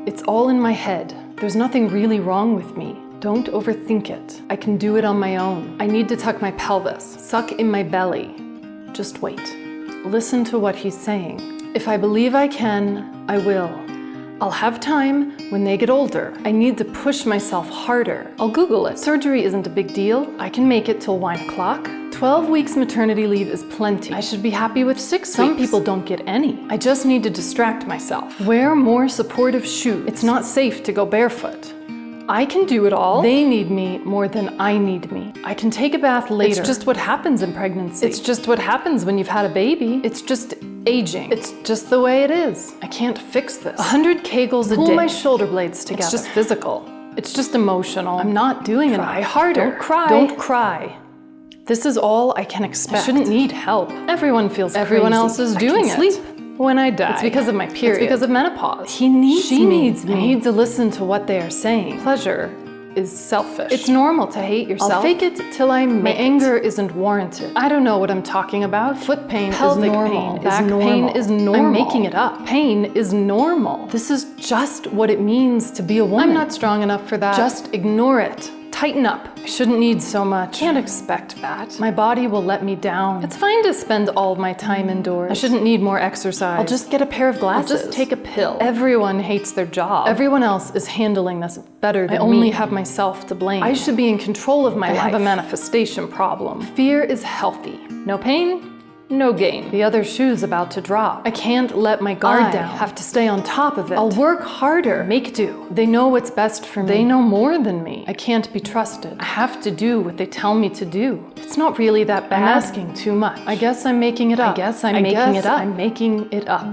It's all in my head. There's nothing really wrong with me. Don't overthink it. I can do it on my own. I need to tuck my pelvis, suck in my belly. Just wait. Listen to what he's saying. If I believe I can, I will. I'll have time when they get older. I need to push myself harder. I'll Google it. Surgery isn't a big deal. I can make it till 1 o'clock. 12 weeks maternity leave is plenty. I should be happy with 6 weeks. Some people don't get any. I just need to distract myself. Wear more supportive shoes. It's not safe to go barefoot. I can do it all. They need me more than I need me. I can take a bath later. It's just what happens in pregnancy. It's just what happens when you've had a baby. It's just aging. It's just the way it is. I can't fix this. 100 Kegels a day. Pull my shoulder blades together. It's just physical. It's just emotional. I'm not doing enough. Try harder. Don't cry. Don't cry. This is all I can expect. I shouldn't need help. Everyone feels crazy. Everyone else is doing it. I can sleep when I die. It's because of my period. It's because of menopause. He needs me. She needs me. I need to listen to what they are saying. Pleasure is selfish. It's normal to hate yourself. I'll fake it till I make it. My anger isn't warranted. I don't know what I'm talking about. Foot pain is normal. Back pain is normal. I'm making it up. Pain is normal. This is just what it means to be a woman. I'm not strong enough for that. Just ignore it. Tighten up. I shouldn't need so much. Can't expect that. My body will let me down. It's fine to spend all of my time indoors. I shouldn't need more exercise. I'll just get a pair of glasses. I'll just take a pill. Everyone hates their job. Everyone else is handling this better than me. I only have myself to blame. I should be in control of my life. I have a manifestation problem. Fear is healthy. No pain, no gain. The other shoe's about to drop. I can't let my guard down. I have to stay on top of it. I'll work harder. Make do. They know what's best for me. They know more than me. I can't be trusted. I have to do what they tell me to do. It's not really that bad. I'm asking too much. I guess I'm making it up. I guess I'm making it up. I'm making it up.